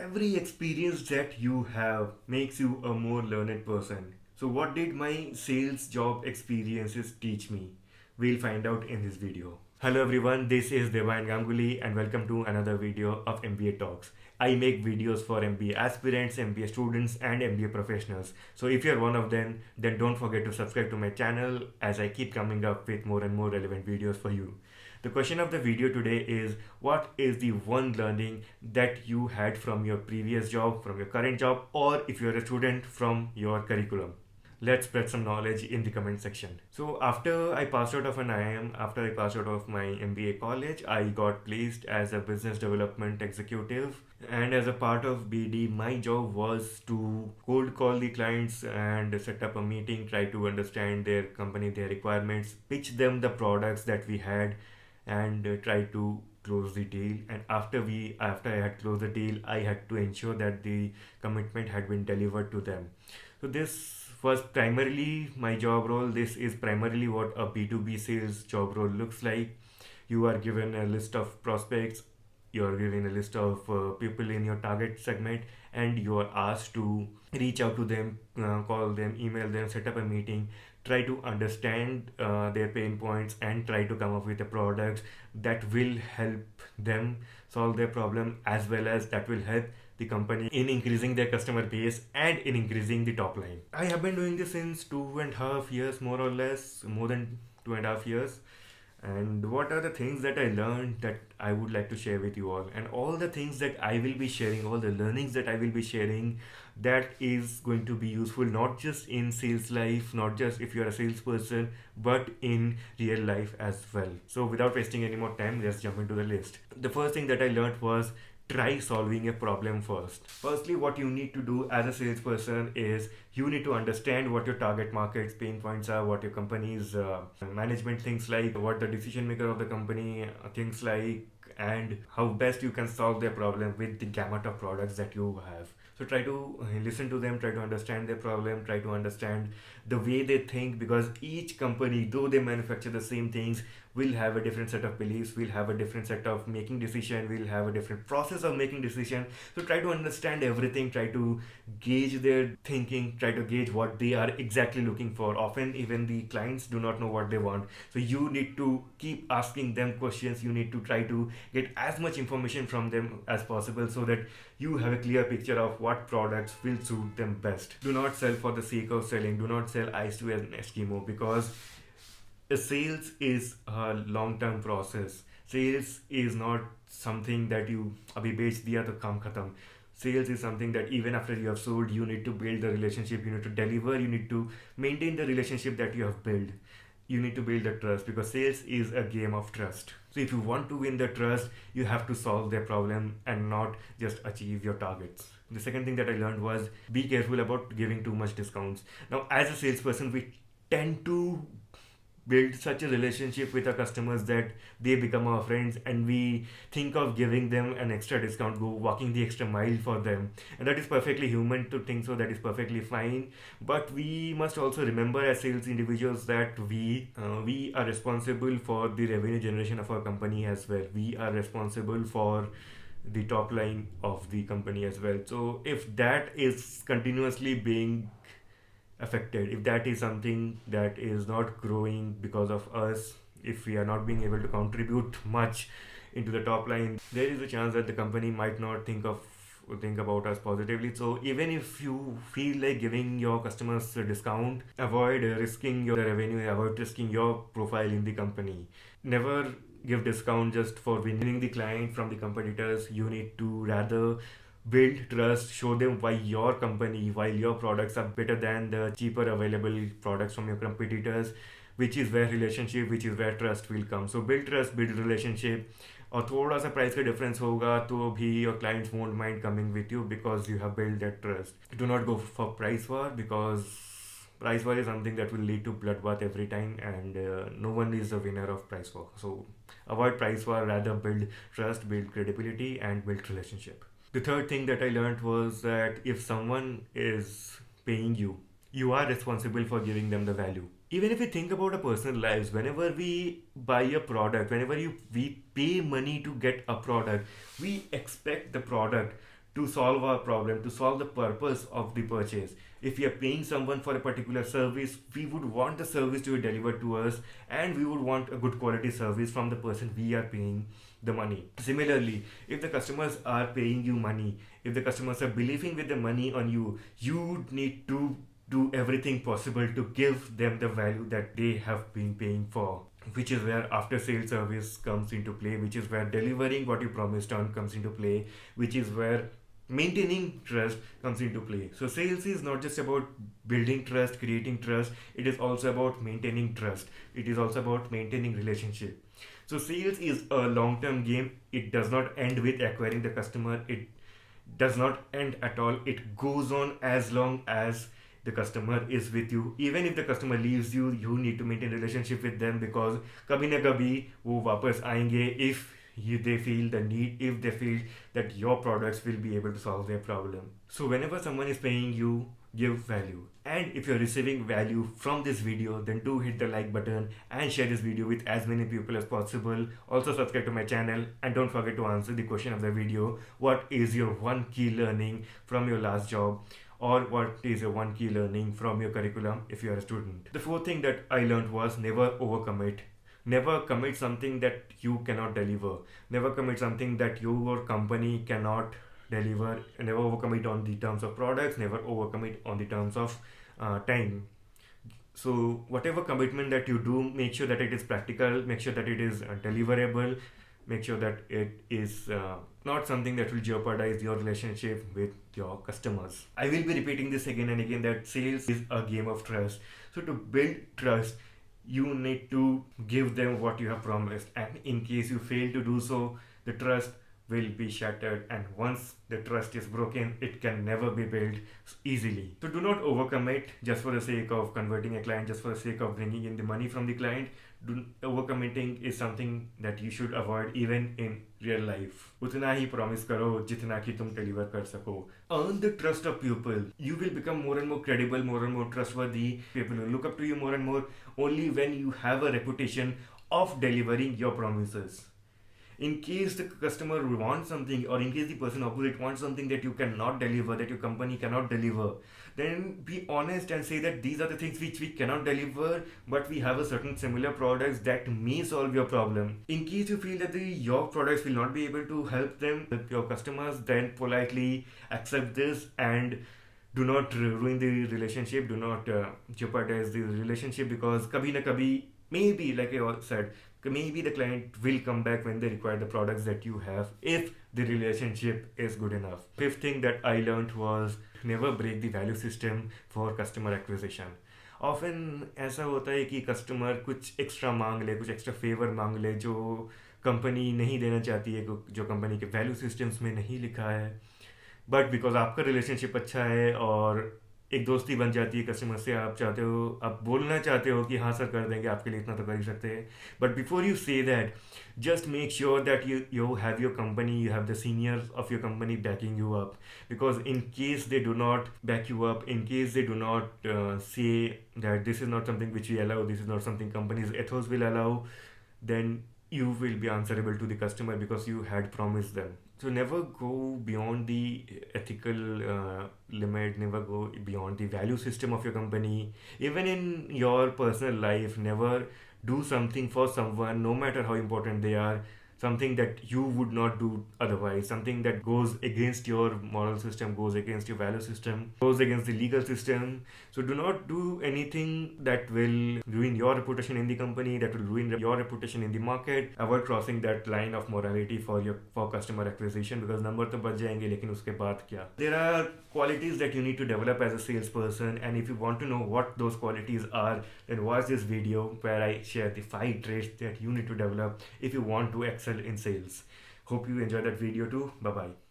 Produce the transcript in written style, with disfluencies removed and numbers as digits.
Every experience that you have makes you a more learned person. So, what did my sales job experiences teach me? We'll find out in this video. Hello everyone, this is Devan Ganguly and welcome to another video of MBA Talks. I make videos for MBA aspirants, MBA students, and MBA professionals. So if you're one of them, then don't forget to subscribe to my channel as I keep coming up with more and more relevant videos for you. The question of the video today is, what is the one learning that you had from your previous job, from your current job, or if you're a student, from your curriculum? Let's spread some knowledge in the comment section. So after I passed out of an IIM, after I passed out of my MBA college, I got placed as a business development executive. And as a part of BD, my job was to cold call the clients and set up a meeting, try to understand their company, their requirements, pitch them the products that we had, and try to close the deal. And after I had closed the deal, I had to ensure that the commitment had been delivered to them. So this was primarily my job role. This is primarily what a B2B sales job role looks like. You are given a list of prospects, you are given a list of people in your target segment, and you are asked to reach out to them, call them, email them, set up a meeting, try to understand their pain points, and try to come up with a product that will help them solve their problem, as well as that will help the company in increasing their customer base and in increasing the top line. I have been doing this since 2.5 years, more or less, more than 2.5 years. And what are the things that I learned that I would like to share with you all? And all the things that I will be sharing, all the learnings that I will be sharing, that is going to be useful not just in sales life, not just if you're a salesperson, but in real life as well. So without wasting any more time, let's jump into the list. The first thing that I learned was, try solving a problem first. Firstly, what you need to do as a salesperson is you need to understand what your target market's pain points are, what your company's management thinks like, what the decision maker of the company thinks like, and how best you can solve their problem with the gamut of products that you have. So try to listen to them, try to understand their problem, try to understand the way they think, because each company, though they manufacture the same things, will have a different set of beliefs, will have a different set of making decision, will have a different process of making decision. So try to understand everything, try to gauge their thinking, try to gauge what they are exactly looking for. Often even the clients do not know what they want, so you need to keep asking them questions. You need to try to get as much information from them as possible, so that you have a clear picture of what products will suit them best. Do not sell for the sake of selling. Do not sell ice to an Eskimo, because sales is a long term process. Sales is not something that you abhi bech diya to काम खत्म. Sales is something that even after you have sold, you need to build the relationship, you need to deliver, you need to maintain the relationship that you have built. You need to build the trust, because sales is a game of trust. So if you want to win the trust, you have to solve their problem and not just achieve your targets. The second thing that I learned was, be careful about giving too much discounts. Now, as a salesperson, we tend to build such a relationship with our customers that they become our friends, and we think of giving them an extra discount, go walking the extra mile for them. And that is perfectly human to think so, that is perfectly fine. But we must also remember as sales individuals that we are responsible for the revenue generation of our company as well. We are responsible for the top line of the company as well. So if that is continuously being affected, if that is something that is not growing because of us, if we are not being able to contribute much into the top line, there is a chance that the company might not think about us positively. So even if you feel like giving your customers a discount, avoid risking your revenue, avoid risking your profile in the company. Never give discount just for winning the client from the competitors. You need to rather build trust, show them why your company, why your products are better than the cheaper available products from your competitors, which is where relationship, which is where trust will come. So build trust, build relationship. और थोड़ा सा price का difference होगा तो भी your clients won't mind coming with you, because you have built that trust. Do not go for price war, because price war is something that will lead to bloodbath every time, and no one is a winner of price war. So avoid price war, rather build trust, build credibility, and build relationship. The third thing that I learned was that if someone is paying you, you are responsible for giving them the value. Even if we think about our personal lives, whenever we buy a product, we pay money to get a product, we expect the product to solve our problem, to solve the purpose of the purchase. If we are paying someone for a particular service, we would want the service to be delivered to us, and we would want a good quality service from the person we are paying the money. Similarly, if the customers are paying you money, if the customers are believing with the money on you, you need to do everything possible to give them the value that they have been paying for, which is where after sales service comes into play, which is where delivering what you promised on comes into play, which is where maintaining trust comes into play. So sales is not just about building trust, creating trust, it is also about maintaining trust, it is also about maintaining relationship. So sales is a long term game. It does not end with acquiring the customer, it does not end at all. It goes on as long as the customer is with you. Even if the customer leaves you, you need to maintain relationship with them, because kabhi na kabhi wo वापस आएंगे if they feel the need, if they feel that your products will be able to solve their problem. So whenever someone is paying you, give value. And if you're receiving value from this video, then do hit the like button and share this video with as many people as possible. Also subscribe to my channel, and don't forget to answer the question of the video: what is your one key learning from your last job, or what is your one key learning from your curriculum if you are a student? The fourth thing that I learned was never overcommit. Never commit something that you cannot deliver. Never commit something that your company cannot deliver. Never overcommit on the terms of products. Never overcommit on the terms of time. So whatever commitment that you do, make sure that it is practical. Make sure that it is deliverable. Make sure that it is not something that will jeopardize your relationship with your customers. I will be repeating this again and again, that sales is a game of trust. So to build trust, you need to give them what you have promised, and in case you fail to do so, the trust will be shattered, and once the trust is broken, it can never be built easily. So do not overcommit just for the sake of converting a client, just for the sake of bringing in the money from the client. Overcommitting is something that you should avoid even in real life. उतना ही promise करो जितना कि तुम deliver कर सको. Earn the trust of people. You will become more and more credible, more and more trustworthy. People will look up to you more and more only when you have a reputation of delivering your promises. In case the customer wants something, or in case the person opposite wants something that you cannot deliver, that your company cannot deliver, then be honest and say that these are the things which we cannot deliver, but we have a certain similar products that may solve your problem. In case you feel that your products will not be able to help them, your customers, then politely accept this and do not ruin the relationship, do not jeopardize the relationship, because kabhi na kabhi, maybe, like I said, maybe the client will come back when they require the products that you have, if the relationship is good enough. Fifth thing that I learned was never break the value system for customer acquisition. Often ऐसा होता है कि customer कुछ extra मांग ले, कुछ extra favour मांग ले जो कंपनी नहीं देना चाहती है, जो कंपनी के वैल्यू सिस्टम्स में नहीं लिखा है, बट बिकॉज आपका रिलेशनशिप अच्छा है और एक दोस्ती बन जाती है कस्टमर से, आप चाहते हो, आप बोलना चाहते हो कि हाँ सर कर देंगे, आपके लिए इतना तो कर ही सकते हैं, but before you say that, just make sure that you have your company, you have the seniors of your company backing you up, because in case they do not back you up, in case they do not say that this is not something which we allow, this is not something company's ethos will allow, then you will be answerable to the customer because you had promised them. So never go beyond the ethical limit, never go beyond the value system of your company. Even in your personal life, never do something for someone, no matter how important they are, something that you would not do otherwise, something that goes against your moral system, goes against your value system, goes against the legal system. So do not do anything that will ruin your reputation in the company, that will ruin your reputation in the market. Avoid crossing that line of morality for customer acquisition, because number तो बच जाएंगे, लेकिन उसके बाद क्या? There are qualities that you need to develop as a salesperson, and if you want to know what those qualities are, then watch this video where I share the 5 traits that you need to develop if you want to excel in sales. Hope you enjoyed that video too. Bye bye.